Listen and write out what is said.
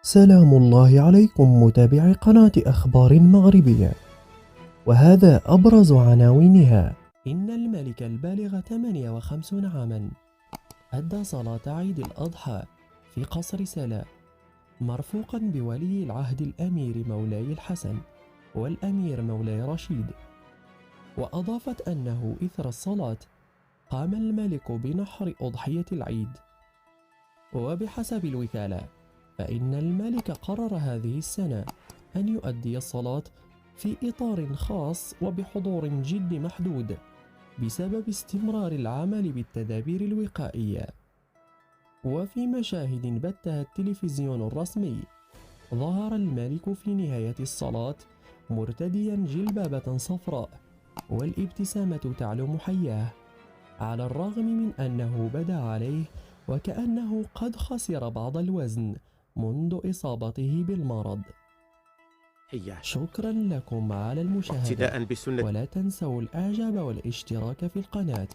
سلام الله عليكم متابعي قناة أخبار مغربية، وهذا أبرز عناوينها. إن الملك البالغ 58 عاما أدى صلاة عيد الأضحى في قصر سلا، مرفوقا بولي العهد الأمير مولاي الحسن والأمير مولاي رشيد. وأضافت أنه إثر الصلاة قام الملك بنحر أضحية العيد. وبحسب الوكالة فإن الملك قرر هذه السنة أن يؤدي الصلاة في إطار خاص وبحضور جد محدود بسبب استمرار العمل بالتدابير الوقائية. وفي مشاهد بثها التلفزيون الرسمي ظهر الملك في نهاية الصلاة مرتديا جلبابة صفراء والابتسامة تعلو محياه، على الرغم من أنه بدا عليه وكأنه قد خسر بعض الوزن منذ إصابته بالمرض. شكرا لكم على المشاهدة، اقتداء بسنة ولا تنسوا الإعجاب والاشتراك في القناة